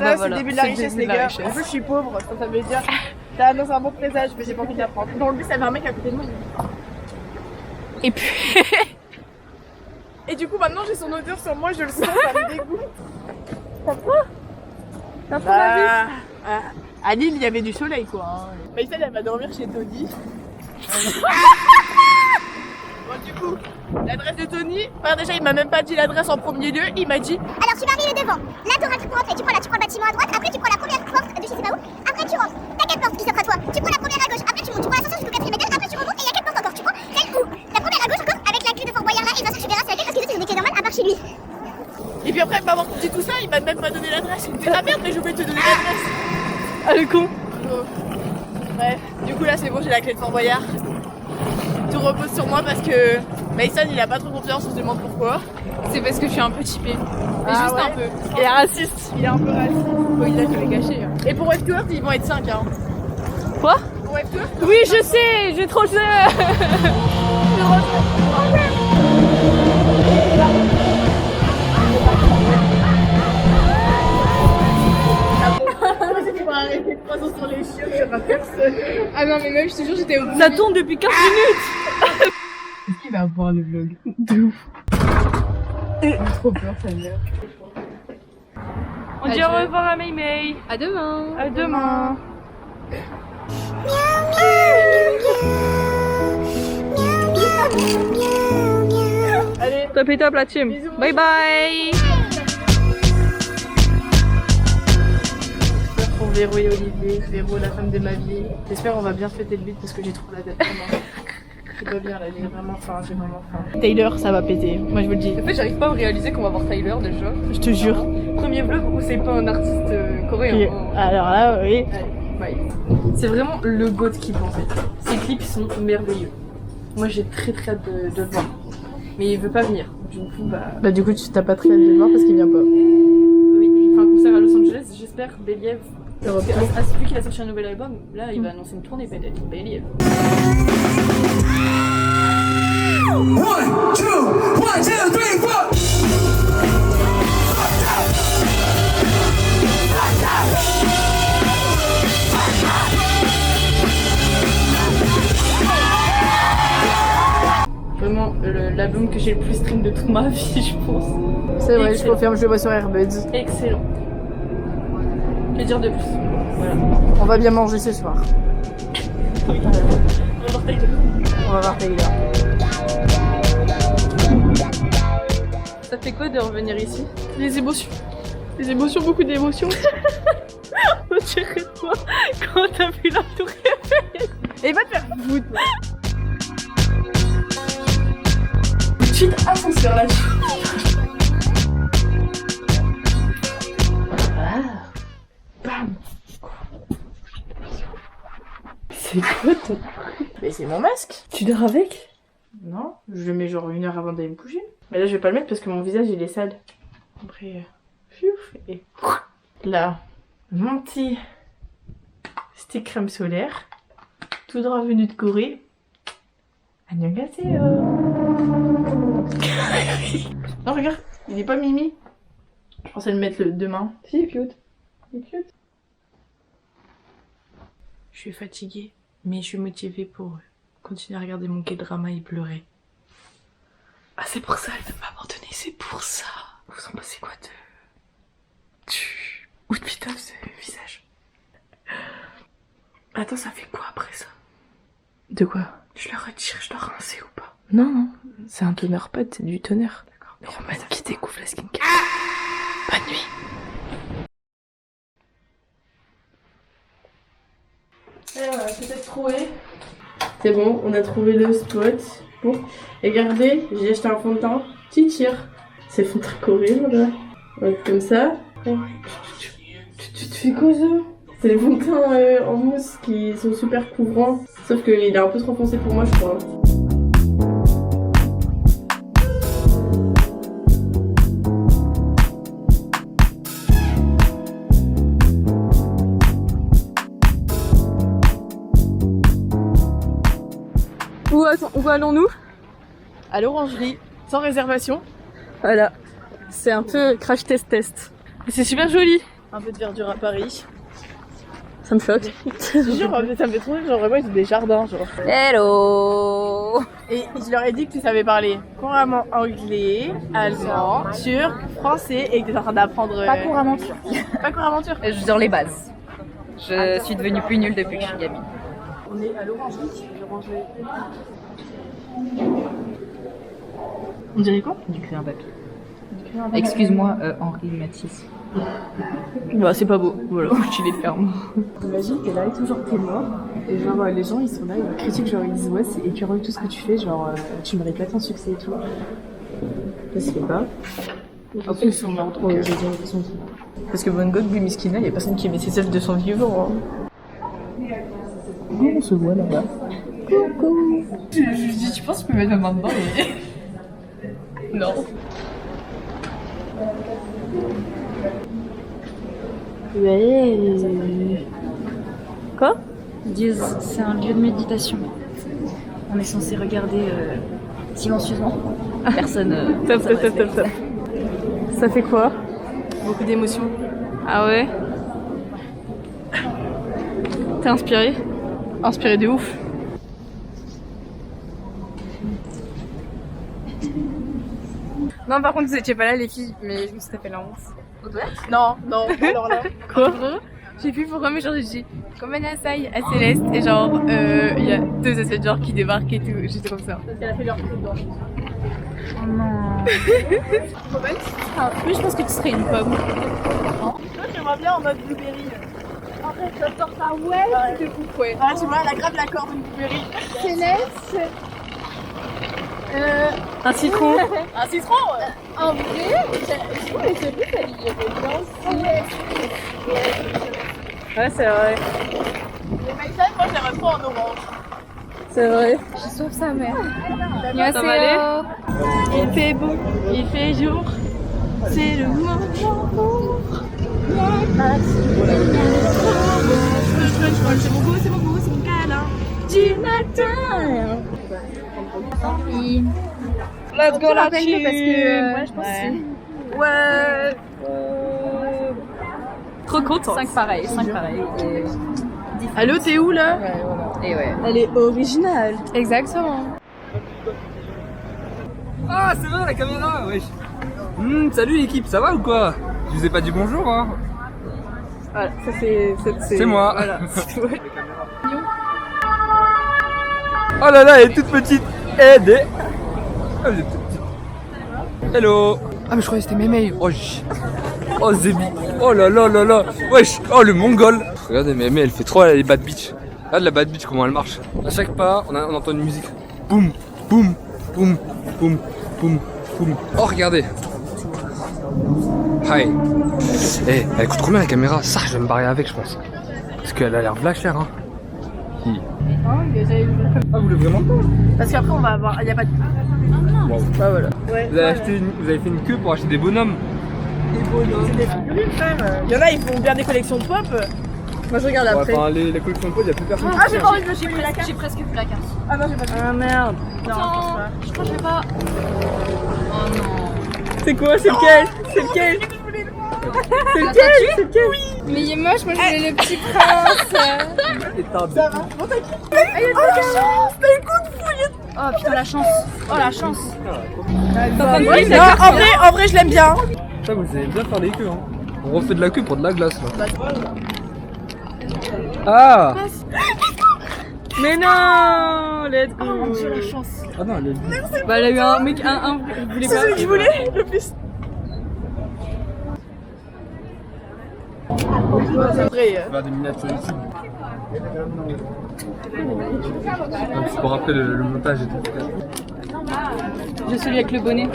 Là, c'est voilà. le début de la richesse, les gars. En plus, je suis pauvre, ça veut dire. Ça annonce un bon présage, mais j'ai pas envie de la prendre. Dans le bus, il y avait un mec à côté de moi. Et puis. Et du coup, maintenant, j'ai son odeur sur moi, je le sens, ça me dégoûte. T'as quoi? T'as trop la vie? À Lille, il y avait du soleil, quoi. Hein. Maïsel, elle va dormir chez Tony. Bon, du coup, l'adresse de Tony, enfin, déjà, il m'a même pas dit l'adresse en premier lieu, il m'a dit. Alors tu m'arrives devant, là t'auras le truc pour entrer, tu prends le bâtiment à droite, après tu prends la première porte de je sais pas où, après tu rentres, t'as 4 portes qui s'offrent à toi, tu prends la première à gauche, après tu montes, tu prends l'ascenseur jusqu'au 4ème étage, après tu remontes et il y a 4 portes encore, tu prends celle où la première à gauche encore avec la clé de Fort Boyard là et bien sûr tu verras c'est laquelle parce que les autres ils ont des clés normales à part chez lui. Et puis après, m'avoir dit tout ça, il m'a même pas donné l'adresse. Il me dit ah merde, mais j'ai oublié de te donner l'adresse. Ah, le con. Bref, du coup là c'est bon, j'ai la clé de Fort Boyard. Tout repose sur moi parce que Mason il a pas trop confiance, on se demande pourquoi. C'est parce que je suis un peu typée. Mais Ah juste ouais. un peu. Il est raciste. Il est un peu raciste. Bon, il a dû les cacher. Et pour Webtour, ils vont être 5 hein. Quoi? Pour Webtour, Oui, je sais, j'ai trop le c'était pour arrêter de passer sur les chiens, il y aura personne. Ah non, mais même, je te jure, j'étais au bout. Ça tourne depuis 15 minutes. Est-ce qu'il va voir le vlog? De ouf. J'ai trop peur, ça merde. On dit au revoir à Maymay. À demain. À demain. Allez, Top et top la team. Bisous. Bye bye. j'espère pour Véro et Olivier, Véro la femme de ma vie. J'espère on va bien fêter le but parce que j'ai trop la tête. C'est pas bien là, j'ai vraiment faim, Taylor, ça va péter, moi je vous le dis. En fait, j'arrive pas à réaliser qu'on va voir Tyler déjà. Je te jure. Premier vlog où c'est pas un artiste coréen. Et alors là, oui. Allez, bye. C'est vraiment le goat clip en fait. Ces clips ils sont merveilleux. Moi j'ai très hâte de le voir. Mais il veut pas venir. Du coup, Bah du coup tu t'as pas très hâte de le voir parce qu'il vient pas. oui, il fait un concert à Los Angeles. J'espère Believ. Européen. Vu qu'il a sorti un nouvel album, là il va annoncer une tournée peut-être. Believ. 1, 2, 1, 2, 3, 4. Vraiment l'album que j'ai le plus stream de toute ma vie, je pense. C'est vrai, je Excellent. confirme, je le vois sur Airbuds. Excellent. Que dire de plus? Voilà. On va bien manger ce soir. Oui. On va voir Taylor. On va voir Taylor. Ça fait quoi de revenir ici? Les émotions. Les émotions, beaucoup d'émotions. On dirait toi quand t'as vu la tour Eiffel. Et va te faire foutre. Suite ascenseur là. C'est quoi ton... Mais c'est mon masque. Tu dors avec? Non, je le mets genre 1 heure avant d'aller me coucher. Mais là je vais pas le mettre parce que mon visage il est sale. Après, fiouf, et là, mon petit stick crème solaire, tout droit venu de Corée. Annyeonghaseyo. Non regarde, il est pas mimi. Je pensais le mettre demain. Si, il est cute. Il est cute. Je suis fatiguée, mais je suis motivée pour continuer à regarder mon K-drama et pleurer. Ah c'est pour ça, elle veut pas m'abandonner, c'est pour ça. Vous en pensez quoi de... Ou de putain ce visage. Attends, ça fait quoi après ça? De quoi? Je le retire, je dois rincer ou pas? Non, non, c'est un toner pote, c'est du toner. D'accord. Roman qui découvre la skincare. Bonne nuit. Alors, on va peut-être trouver. C'est bon, on a trouvé le spot. Bon, regardez, j'ai acheté un fond de teint. Petit tir. C'est fond très coréen là. Ouais, comme ça. Tu te fais quoi ça? C'est les fonds de teint en mousse qui sont super couvrants. Sauf qu'il est un peu trop foncé pour moi, je crois. Où allons-nous? À l'orangerie, sans réservation. Voilà. C'est un peu crash test. C'est super joli. Un peu de verdure à Paris. Ça me choque. Je te jure, ça me fait trop rire, genre moi j'ai des jardins genre. Hello. Et je leur ai dit que tu savais parler couramment anglais, allemand, turc, français et que tu es en train d'apprendre... Pas couramment turc. Pas couramment turc. Je suis dans les bases. Je suis devenue plus nulle depuis que je suis gamine. On est à l'orangerie. On dirait quoi? Du crayon papier. Excuse-moi, Henri Matisse. Bah c'est pas beau, voilà, tu les fermes. Imagine t'es là et toujours t'es mort, et genre les gens ils sont là, ils critiquent, genre ils disent ouais c'est écœurant tout ce que tu fais, genre tu mérites pas ton succès et tout. Je sais pas. Après ils sont morts trop, j'ai dit ils sont qui. Parce que Van Gogh, lui Miskina, y a personne qui aimait ses œuvres de son vivant. Hein. Oh, on se voit là-bas. Coucou. Je lui dis tu penses que je peux mettre ma main dedans mais... Non. Ouais. Quoi? Ils disent c'est un lieu de méditation. On est censé regarder silencieusement. Personne. Top. Ça fait quoi? Beaucoup d'émotions. Ah ouais? T'es inspirée? Inspirée de ouf. Non, par contre, vous étiez pas là, les filles, mais je me suis tapé la honte. Non, alors là. Quoi? J'ai vu pourquoi, mais genre j'ai dit comme un assaille à Céleste, et genre il y a deux essais de genre qui débarquent et tout, j'étais comme ça. Parce qu'elle a fait leur truc blanc. Oh non. Oui, je pense que tu serais une pomme. Moi, j'aimerais bien en mode blueberry. En fait, j'adore ça, ouais, c'est fou, ouais. Ah, tu vois, elle a grave la corde d'une blueberry. Céleste. Un citron. Un citron. En vrai, je trouve que celui ça lui irait bien aussi. Ouais, c'est vrai. Les Maïsan, moi j'aimerais trop en orange. C'est vrai. Je sauve sa mère. Ça va aller? Il fait beau, il fait jour. C'est le moment pour... C'est mon goût, c'est mon câlin. Du matin. Let's go la team. Parce que ouais, je pense que Ouais. Trop content. 5 pareils. Allô, t'es où là? Et ouais. Elle est originale. exactement. Ah, c'est vrai la caméra, wesh. Salut l'équipe, ça va ou quoi? Je vous ai pas dit bonjour, hein? Voilà, ça c'est moi. Voilà. Oh là là, elle est toute petite. Aidez. Ah, vous êtes toute petite. Hello. Ah, mais je croyais que c'était mes mails. Oh, Zébi. Oh là là là là. Wesh. Oh, le mongol. Regardez, Mémé, elle fait trop les bad bitch. Regarde la bad bitch, comment elle marche. À chaque pas, on entend une musique. Boum, boum, boum, boum, boum, boum. Oh, regardez. Hi. Eh, elle coûte combien la caméra? Ça, je vais me barrer avec, je pense. Parce qu'elle a l'air v'là chère, hein. Ah, vous voulez vraiment pas? Parce qu'après on va avoir. Il y a pas de. Wow. Bah voilà. Ouais. Vous avez fait une queue pour acheter des bonhommes. C'est des figurines, frère. Il y en a, ils font bien des collections de pop. Moi je regarde après. Enfin, les collections de potes, il n'y a plus personne. Ah, j'ai pas envie de me chiffrer la carte. J'ai presque plus la carte. Ah non, j'ai pas. Ah merde. Non, je pense pas. Je crois que je vais pas. Oh non. C'est quoi? C'est lequel? C'est lequel? C'est lequel? C'est lequel? Mais il est moche, moi je voulais le petit prince. Ça va? Bon, t'as qui? Oh la chance! T'as une coup de fouille! Oh putain, la chance. Oh la chance. En vrai, je l'aime bien. Ça, vous savez bien faire des queues, hein. On refait de la queue pour de la glace, là. Ah! Mais non! Let's go! Oh mon dieu, la chance. Ah non, elle est venue. Bah, elle a eu un mec, un. Il voulait pas. C'est celui que je voulais le plus. Après, Faire des miniatures YouTube. C'est pour après le montage et tout. J'ai celui avec le bonnet.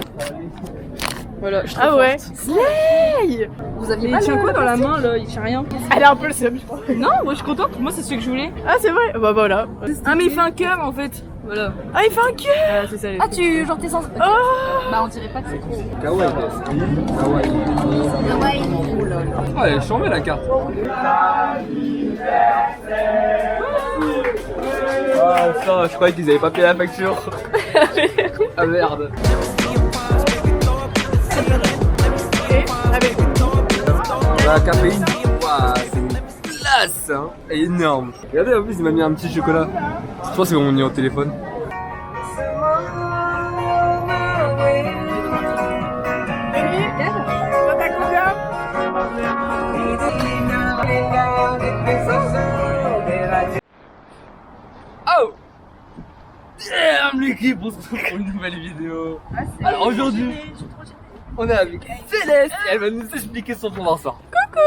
voilà, je ah ouais! Slay! Vous aviez Mais pas il tient quoi dans la main là? Il tient rien. Elle a un peu le seum, je crois. Non, moi je suis contente. Moi c'est celui que je voulais. Ah, c'est vrai? Bah voilà. Ah, mais il fait un cœur en fait. Voilà. Ah, il fait un cœur! Ah, c'est ça. Ah tu genre t'es censé. Oh! Bah on dirait pas que c'est trop. Kawaii. Kawaii. Ah, elle est charmée la carte. Ah, putain, je croyais qu'ils avaient pas payé la facture. Ah merde. la caféine, waouh, c'est une glace, hein. Elle est énorme. Regardez, en plus, il m'a mis un petit chocolat. Je pense que c'est mon numéro de téléphone. Oh! Damn l'équipe, on se retrouve pour une nouvelle vidéo. Alors aujourd'hui, on est avec Céleste et elle va nous expliquer son plan d'un soir. Coucou!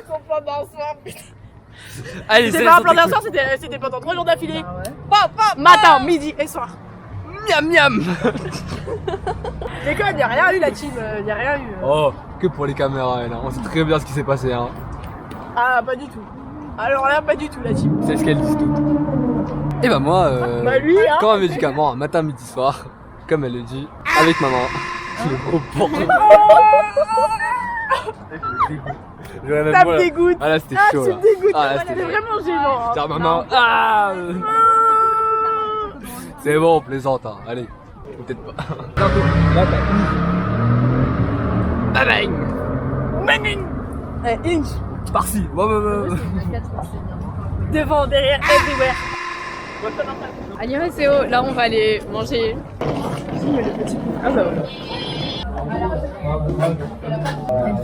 Son plan d'un soir, putain. Allez, C'était pas un plan d'un soir, c'était pendant 3 jours d'affilée. Matin, midi et soir. Miam miam. Déconne, y'a rien eu la team, y'a rien eu. Oh, que pour les caméras, elle, hein. On sait très bien ce qui s'est passé, hein. Ah, pas du tout. Alors là, pas du tout la team. C'est ce qu'elle dit toutes. Et bah moi, Bah lui, hein. comme un médicament, matin, midi, soir, comme elle le dit, avec maman. Le gros porc. Ça me dégoûte. Ah là c'était Ah, chaud tu là. me dégoûtes. Ah là C'est c'était vraiment gênant. Hein. Tiens maman. Ah c'est bon, on plaisante hein. Allez, peut-être pas. Là t'as bang bang. Inch. Par-ci. Ouais. Devant, derrière, everywhere. Annyeonghaseyo, là on va aller manger. Ah bah voilà.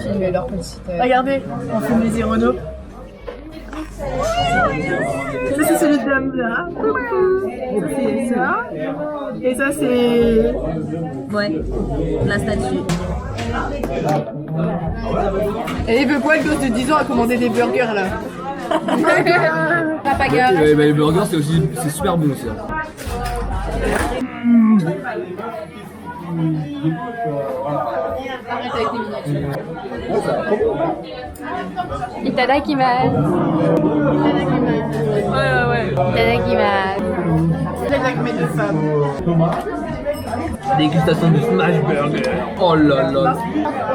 Filmer leur petite. Regardez, on filme les Ironos. Ça c'est celui de Hamza. C'est ça. Et ça c'est... Ouais, la statue. Et il veut quoi le gosse de 10 ans à commander des burgers là? Papaga. Bah, les burgers c'est super bon aussi. Arrête avec les miniatures. Itadakimasu. Ouais. Itadakimasu. C'est avec mes deux femmes. Dégustation de smash burger. Oh là là. On va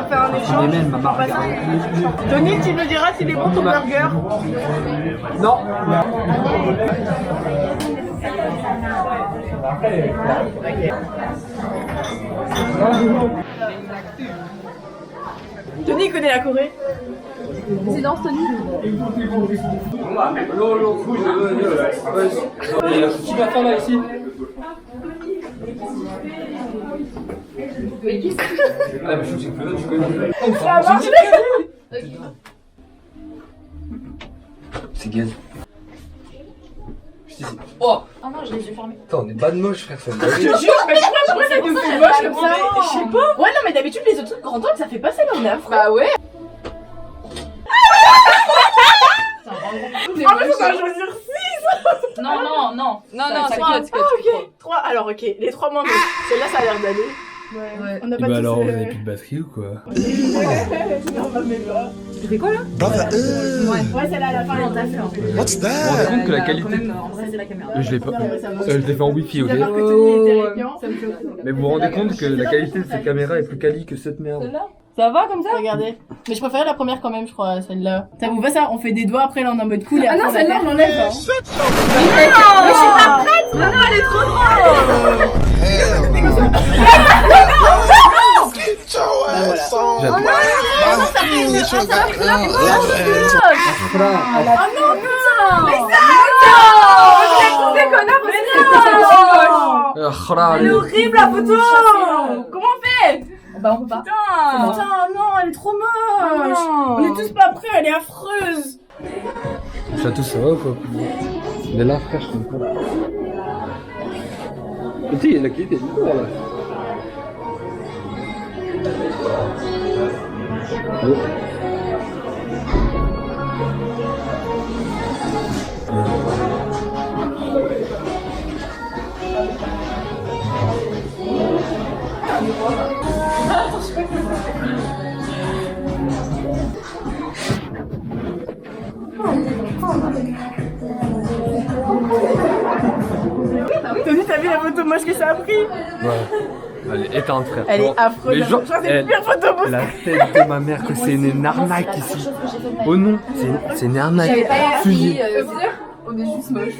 faire un échange. Même maman regarde. Tony, tu me diras s'il est bon ton burger? Non. Tony connaît la Corée. C'est dans Tony. Tu vas faire là ici. Ah mais je sais que là tu connais. Ça a marché. C'est gaz. Je dis oh. Oh non, je les ai fermés. Attends, on est pas de moche frère, ça. Je te jure, mais pourquoi ça nous fait moche comme ça? Je sais pas. Ouais, non, mais d'habitude, les autres trucs grand angle, ça fait pas ça dans la Bah ouais. Ah, mais faut pas choisir 6. Non, ça c'est cut. cut. Ah, ok. 3, alors ok, les 3 moins bonnes. Celle-là, ça a l'air d'aller. Ouais. On n'a pas tous... de batterie ou quoi? Non, mais pas. Tu fais quoi là? Brother, Ouais, celle-là, à la fin, on t'a fait. what's Vous vous rendez that? compte que la Quand qualité. même, en vrai, c'est la caméra. Je l'ai pas. Je l'ai fait en wifi, ok? J'espère que Tony est terrifiant. Ça me fait aussi. Mais vous vous rendez compte que la qualité de cette caméra est plus quali que cette merde? Ça va comme ça? Regardez. Mais je préférais la première quand même, je crois, celle-là. Ça vous va ça? On fait des doigts, après là on est en mode cool et après non, on celle-là, attaque. on enlève. Mais je suis pas prête. Non, elle est trop drôle. Get your ass on. J'adore. Oh non, putain. Mais ça. Mais connard, mais Ah, elle est horrible la photo! Comment on fait? Bah on peut pas. Putain, non, elle est trop moche! On est tous pas prêts, elle est affreuse! Château, ça va ou quoi? Il est là, frère, je comprends pas. Tu sais, la qualité est lourde là. Tony, t'as vu la photo moche que ça a pris? Ouais. Elle est éteinte, frère. Elle est affreuse. Mais Je genre, crois que c'est une pire photo moche. la tête de ma mère, que c'est une arnaque ici. Oh non, c'est une arnaque. J'avais pas Fusillé. appris. On est juste moche.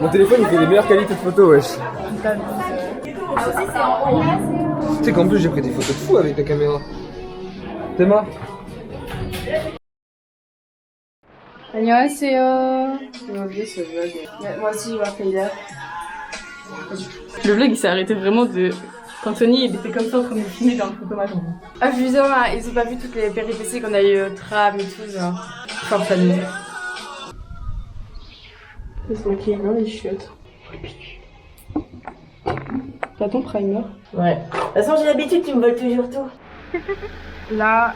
Mon téléphone il fait les meilleures qualités de photos, wesh. Tu sais qu'en plus j'ai pris des photos de fou avec la caméra. Théma. Annyeonghaseyo. J'ai oublié ce vlog. Moi aussi, je vois Taylor. Le vlog il s'est arrêté vraiment de... Quand Tony il était comme ça en train de filmer dans le photomage. Ah, je disais, ils ont pas vu toutes les péripéties qu'on a eu au tram et tout, genre. Enfin, ça nous... Il se maquille dans les chiottes. T'as ton primer? Ouais. De toute façon, j'ai l'habitude, tu me voles toujours tout. Là,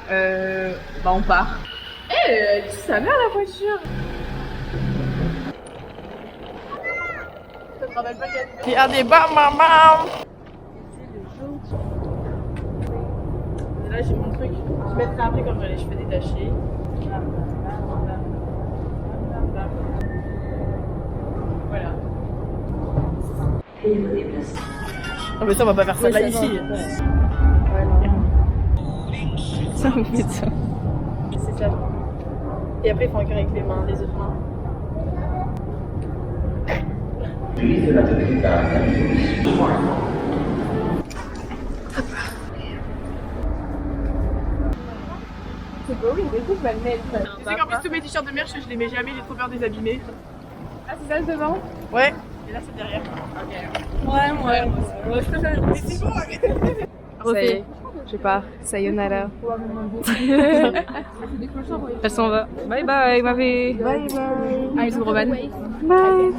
on part. Elle dit sa mère la voiture. Je te rappelle pas qu'elle... Regardez, bam, bam, bam. Et là, j'ai mon truc. Je mettrai après quand j'aurai les cheveux détachés. Voilà. Ah mais ça on va pas faire ça là ici. Ça on fait ça. C'est ça. Et après il faut un cœur avec les mains, les autres mains. C'est beau, il est tout mal mettre. Tu sais qu'en plus tous mes t-shirts de merch je les mets jamais, j'ai trop peur de les abîmer. Ah, c'est ça le devant? Ouais. Et là c'est derrière. Ouais. C'est bon. Ça y est, je pars. Sayonara. Elle s'en va. Bye bye, ma vie. Bye bye. Ah, bisous, Roman. Bye.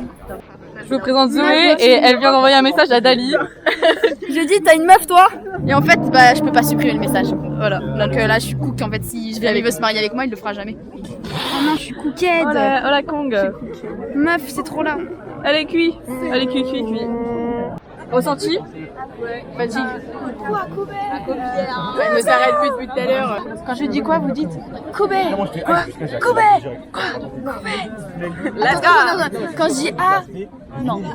Je vous présente Zoé et elle vient d'envoyer un message à Dali. Je dis, t'as une meuf toi? Et en fait, bah, je peux pas supprimer le message. Voilà. Donc là, je suis cook. En fait, si il veut se marier avec moi, il le fera jamais. Oh non, je suis cookette. Oh la Kong. Meuf, c'est trop là. Elle est cuite. Elle est cuite. Ressenti? Fatigue. Elle ne s'arrête plus depuis tout à l'heure. Quand je dis quoi, vous dites Koubé. Quoi? Koubé. Quand je dis ah, non. Ça,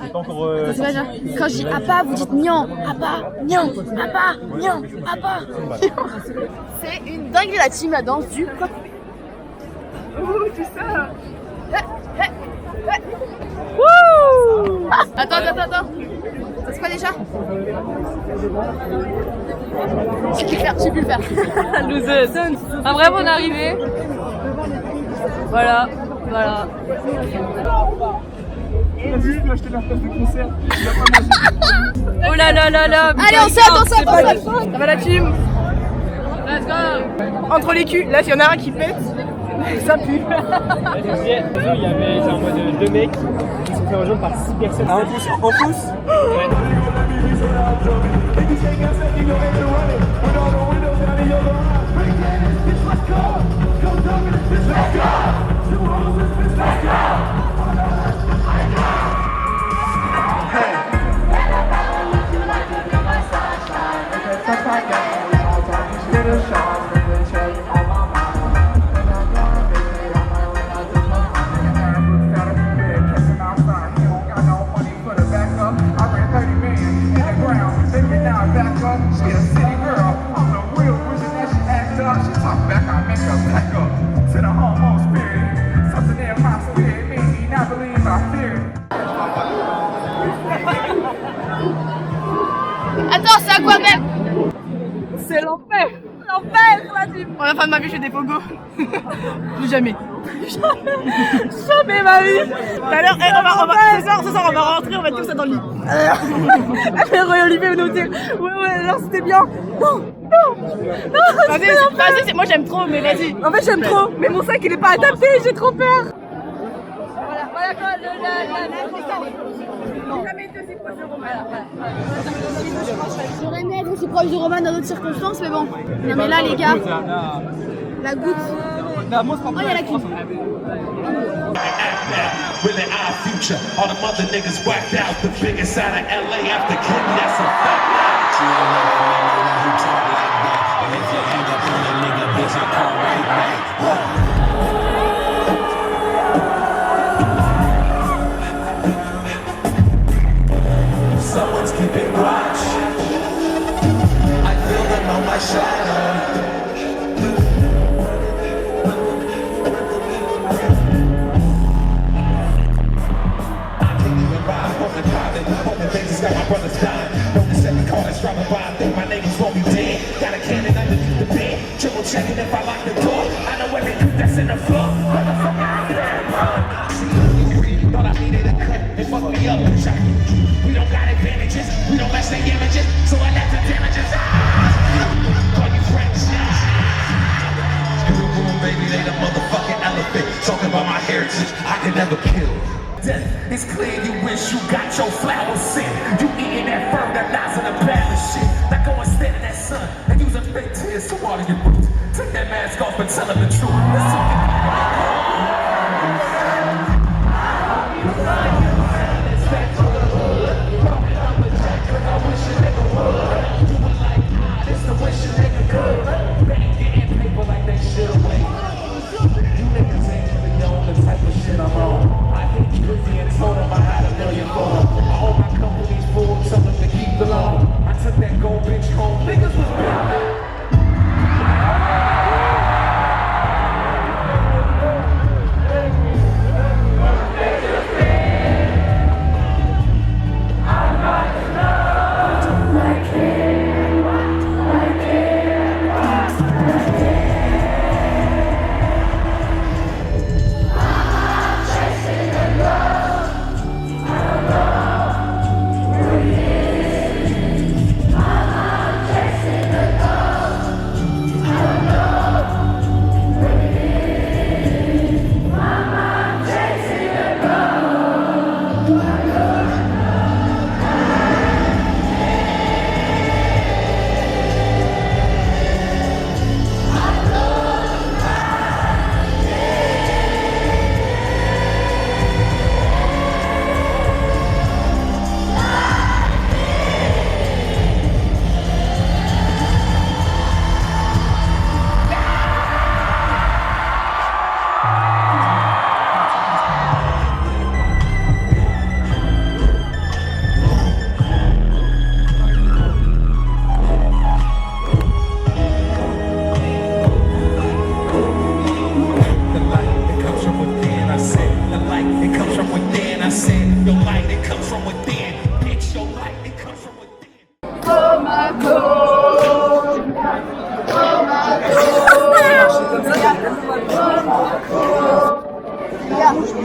c'est pas genre. Quand je dis appa, vous dites nian, appa, nian, appa, nian, appa. C'est une dinguerie la team, la danse du coq. tout ça. Attends. Ça c'est quoi déjà? J'ai pu le faire. Loseuse. Un vrai bon arrivé. Voilà. Oh là. Allez, on saute. Ça va la team? Let's go. Entre les culs, là il y en a un qui pète. Ça pue. Il y avait genre en mode 2 mecs qui se sont fait rejoindre par 6 personnes. En pouce. Attends, c'est à quoi même? C'est l'enfer. Pour la fin de ma vie, je fais des pogos. Plus jamais. Jamais ma vie. Tout à l'heure, ce soir, on va rentrer, on va tout ça dans le lit. Après, Olivier va nous dire ouais, alors c'était bien. Non. Vas-y, moi j'aime trop, mais vas-y. En fait, j'aime trop, mais mon sac il est pas adapté, j'ai trop peur. Voilà quoi, J'aurais aimé être aussi proche de Roman dans d'autres circonstances, mais bon. Non, mais là, les gars, la goutte. Oh, il y a la cuve. Really our future. All the mother niggas whacked out. The biggest out of LA after Kim, that's a fact. Someone's keeping watch. I feel them on my shadow. brother's dying. Know the second car that's driving by, I think my neighbors won't be dead. Got a cannon underneath the bed, triple checking if I lock the door. I know every youth that's in the floor. Motherfucker, I said run. Thought I needed a cut, it fucked me up. We don't got advantages, we don't match their images, so I left the damages. Call you French. In the room, baby, they the motherfucking elephant. Talking about my heritage, I can never kill. Death, it's clear you wish you got your flowers sent. You eating that fertilizer, the balance shit. Now go and stand in that sun and use a fake tears to water your roots. Take that mask off and tell them the truth. Let's talk about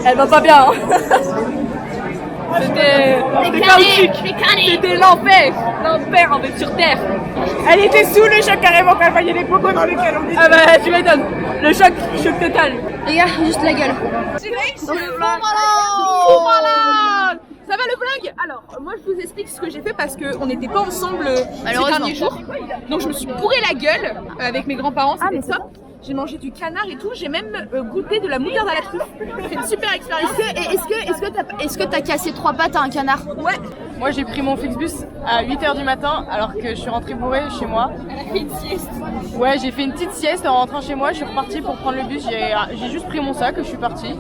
Elle va pas bien, hein. C'était chaotique. C'était l'enfer en fait sur terre. Elle était sous le choc carrément quand elle voyait les pogos dans lesquels on était. Ah bah tu m'étonnes, le choc total. Les gars, juste la gueule. Ça va le vlog? Alors, moi je vous explique ce que j'ai fait parce qu'on n'était pas ensemble ces Malheureusement. derniers jours. Donc je me suis bourré la gueule avec mes grands-parents, c'était top. J'ai mangé du canard et tout, j'ai même goûté de la moutarde à la truffe. C'est une super expérience. Est-ce que t'as cassé 3 pattes à un canard? Ouais. Moi j'ai pris mon Flixbus à 8h du matin alors que je suis rentrée bourrée chez moi. Elle a fait une sieste. Ouais, j'ai fait une petite sieste en rentrant chez moi, je suis repartie pour prendre le bus, j'ai juste pris mon sac, je suis partie.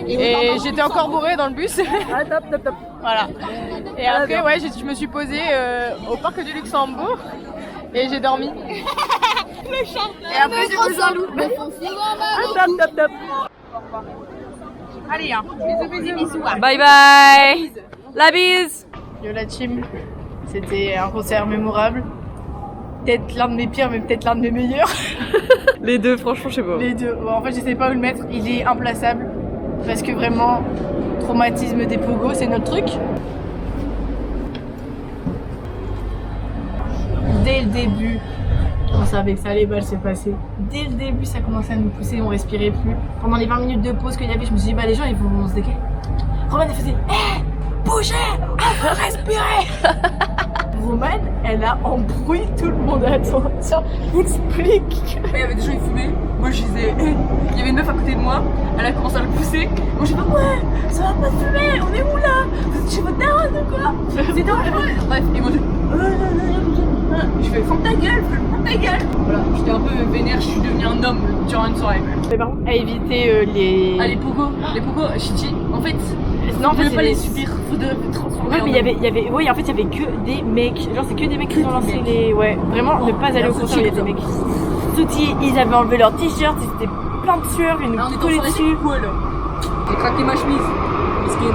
Et j'étais encore bourrée dans le bus. Ah top. Voilà. Et après ouais, je me suis posée au parc du Luxembourg et j'ai dormi. Le chanteur. Et après j'ai posé un loup. Top. Allez, hein. Bisous. Bye bye. La bise. Yo la team, c'était un concert mémorable. Peut-être l'un de mes pires, mais peut-être l'un de mes meilleurs. Les deux, franchement, je sais pas. Les deux. Bon, en fait, je sais pas où le mettre. Il est implaçable. Parce que vraiment, traumatisme des pogos, c'est notre truc. Dès le début, on savait que ça allait mal se passer. Dès le début, ça commençait à nous pousser, on respirait plus. Pendant les 20 minutes de pause qu'il y avait, je me suis dit, bah les gens, ils vont se décaler. Roman, elle faisait, hé, bougez, on veut respirer. Roman, elle a embrouillé tout le monde. Attends, explique. Il y avait des gens qui fumaient. Moi je disais, il y avait une meuf à côté de moi, elle a commencé à le pousser. Moi je dis, ouais, ça va pas fumer, on est où là? Vous êtes chez votre daronne ou quoi? C'est dangereux. Bref, et moi je fais, ferme ta gueule. Voilà, j'étais un peu vénère, je suis devenue un homme durant une soirée. Mais par contre, à éviter les. Ah, les pogos, Chichi, en fait, Non, en fait, faut c'est pas les- les subir, faut de transformer. Ouais, mais il y avait, ouais, en fait, il y avait que des mecs. Genre, c'est que des mecs qui ont lancé les. Ouais, vraiment, ne pas aller au concert, il y a des mecs. Soutis, ils avaient enlevé leur t-shirt, ils étaient plein de sueur, ils nous collaient dessus. J'ai craqué ma chemise. Parce que.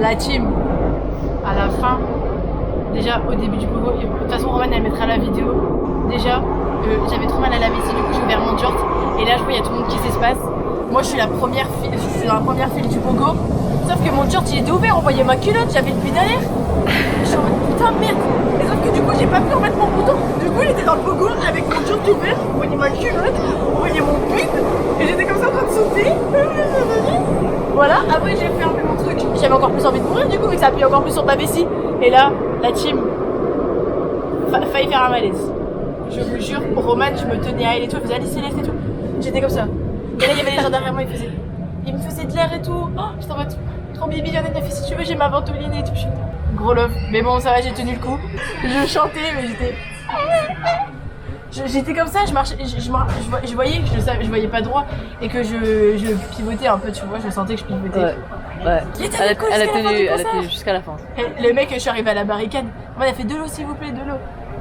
La la team, à la fin, déjà au début du pogo, de toute façon Roman elle mettra la vidéo. Déjà, j'avais trop mal à la vessie, du coup j'ai ouvert mon short et là je vois il y a tout le monde qui s'espace. Moi je suis la première file, du pogo, sauf que mon short il était ouvert, on voyait ma culotte, j'avais le pied derrière. Je suis en mode putain merde. Et sauf que du coup j'ai pas pu remettre mon bouton. Du coup il était dans le pogo avec mon short ouvert, on voyait ma culotte, on voyait mon pull et j'étais comme ça en train de sauter. Voilà, après j'ai fermé mon truc, j'avais encore plus envie de mourir du coup, vu que ça appuie encore plus sur ma vessie. Et là, la team failli faire un malaise. Je vous jure, Roman, je me tenais à elle et tout, elle faisait Alice Céleste et tout. J'étais comme ça. Et là, il y avait des gens derrière moi, ils me faisaient de l'air et tout. Oh, j'étais en mode trop bibi, il y en a qui a fait si tu veux, j'ai ma ventoline et tout. Gros love. Mais bon, ça va, j'ai tenu le coup. Je chantais, mais j'étais comme ça, je marchais, je voyais que je voyais pas droit et que je pivotais un peu, tu vois, je sentais que je pivotais. Ouais. Elle a tenu jusqu'à la fin. Et le mec, je suis arrivée à la barricade, moi il a fait de l'eau s'il vous plaît, de l'eau.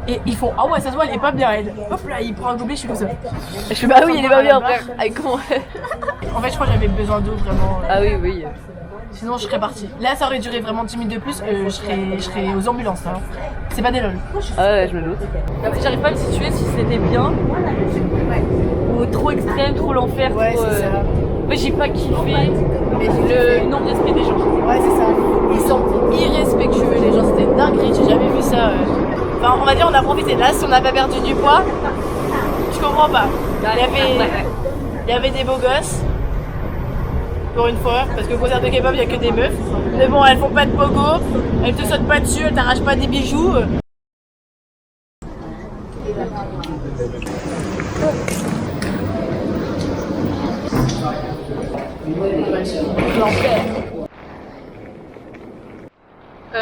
Et ils font ah ouais ça se voit elle est pas bien elle. Hop là il prend un gobelet, je suis comme ça. Je fais bah oui il est pas bien frère. Avec comment En fait je crois que j'avais besoin d'eau vraiment. Ah oui. Sinon je serais partie. Là ça aurait duré vraiment 10 minutes de plus, je serais aux ambulances hein. C'est pas des lol. Ah ouais je me doute. En fait j'arrive pas à me situer si c'était bien ou trop extrême, trop l'enfer. Ouais trop, c'est ça. Moi j'ai pas kiffé le non-respect des gens. Ouais c'est ça. Ils sont irrespectueux les gens, c'était une dinguerie, j'ai jamais vu ça. Enfin on va dire on a profité là si on n'a pas perdu du poids. Je comprends pas. Il y avait des beaux gosses. Pour une fois, parce que concert de K-pop, il n'y a que des meufs. Mais bon, elles font pas de pogo, elles te sautent pas dessus, elles t'arrachent pas des bijoux.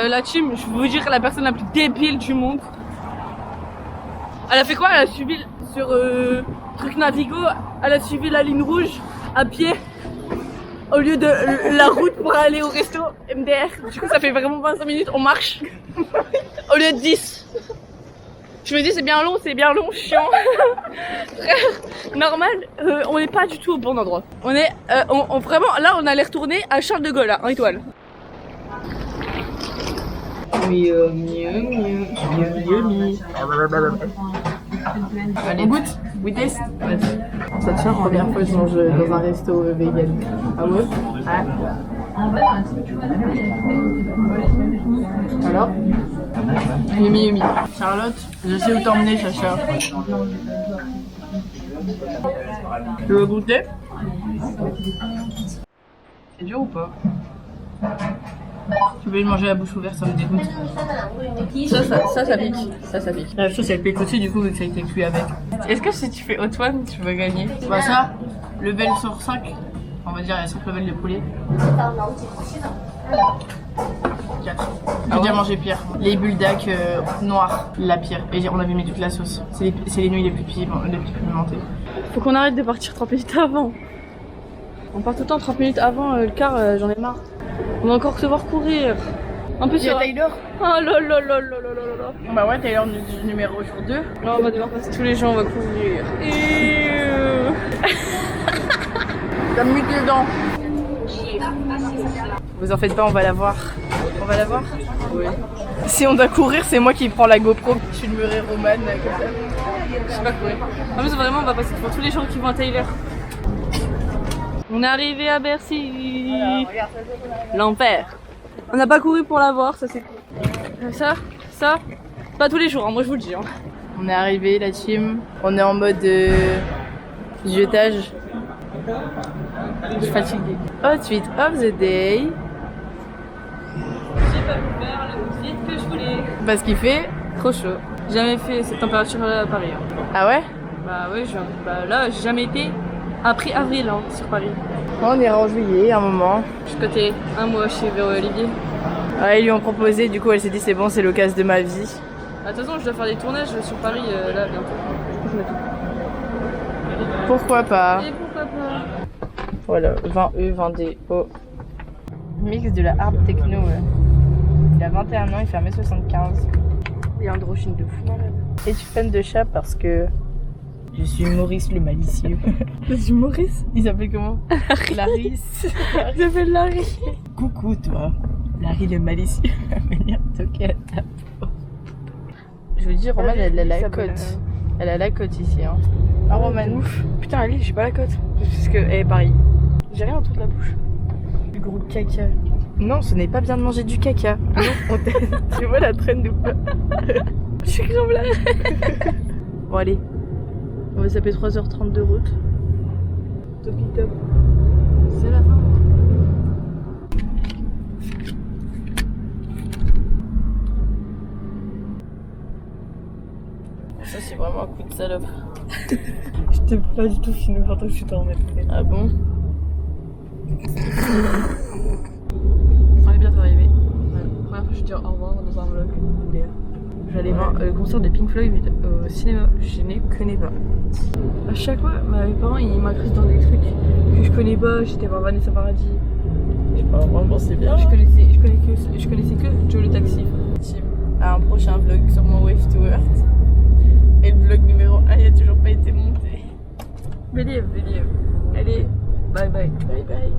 La team, je veux vous dire la personne la plus débile du monde. Elle a fait quoi? Elle a suivi sur truc Navigo, elle a suivi la ligne rouge à pied. Au lieu de la route pour aller au resto MDR. Du coup ça fait vraiment 25 minutes, on marche. Au lieu de 10. Je me dis c'est bien long, chiant. Frère, normal, on n'est pas du tout au bon endroit. On est vraiment, là on allait retourner à Charles de Gaulle, à 1 étoile. Allez, on goûte. We test. Ça te charme, première fois que je mange dans un resto vegan. Ah ouais? Alors? Yumi. Charlotte, je sais où t'emmener, Chacha. Tu veux goûter? C'est dur ou pas? Tu veux le manger à la bouche ouverte, ça me dégoûte. Ça pique. Ça pique. La sauce elle pique aussi du coup vu que ça a été cuit avec. Est-ce que si tu fais Hot One, tu vas gagner? Bah ça, level sur 5. On va dire il y a 5 levels de poulet. 4. Je veux dire manger pire. Les bulldacks noirs, la pire. Et on avait mis toute la sauce. C'est les nouilles les plus pimentées. Faut qu'on arrête de partir 30 minutes avant. On part tout le temps 30 minutes avant le car, j'en ai marre. On va encore se voir courir. En plus, il y a Taylor. Oh là là. Bah ouais, Taylor numéro jour 2. Là, on va devoir passer tous les jours, on va courir. T'as mis les dents. Vous en faites pas, on va la voir. On va la voir? Oui. Si on doit courir, c'est moi qui prends la GoPro. Je suis le muret Roman. Je sais pas courir. En plus, vraiment, on va passer devant tous les gens qui vont à Taylor. On est arrivé à Bercy. L'enfer. On n'a pas couru pour la voir, ça c'est cool. Ça, pas tous les jours, hein, moi je vous le dis. Hein. On est arrivé, la team. On est en mode jetage. Je suis fatiguée. Outfit of the day. J'ai pas pu faire le outfit que je voulais. Parce qu'il fait trop chaud. J'ai jamais fait cette température à Paris. Hein. Ah ouais? Bah ouais, là j'ai jamais été après avril hein, sur Paris. On ira en juillet un moment. Je suis côté un mois chez Olivier. Ouais, ils lui ont proposé, du coup elle s'est dit c'est bon, c'est l'occasion de ma vie. De toute façon, je dois faire des tournages sur Paris là bientôt. Pourquoi pas? Et pourquoi pas? Voilà, 20E, 20D. Oh. Mix de la hard techno. Il a 21 ans, il fait 1m75. Il y a un drôchine de fou malade. Et tu es fan de chat parce que Je suis Maurice le malicieux. Je suis Maurice. Il s'appelle comment? Larry. Il s'appelle Larry. Coucou toi, Larry le malicieux va venir toquer à ta porte. Je vous dis, Roman, elle a la cote. Elle a la cote ici. Hein. Ah, Roman. Ouf. Putain, allez, j'ai pas la cote. Parce que, pareil. J'ai rien autour de la bouche. Du gros caca. Non, ce n'est pas bien de manger du caca. Non, tu vois la traîne ou pas? Je suis grave là. Bon, allez. On va s'appeler 3h30 de route. Topi top. C'est la fin. Ça, c'est vraiment un coup de salope. Je t'ai pas du tout filmé pendant que je suis en métro. Ah bon? On est bientôt arrivé. Première fois que je dis au revoir dans un vlog. J'allais voir le concert de Pink Floyd au cinéma. Je ne connais pas. À chaque fois, mes parents ils m'incrustent dans des trucs que je connais pas. J'étais voir Vanessa Paradis. Je sais pas, vraiment c'est bien. Je connaissais que Joe le taxi. À un prochain vlog sur mon Wave to Earth. Et le vlog numéro 1 il a toujours pas été monté. Believe. Allez, bye bye. Bye bye.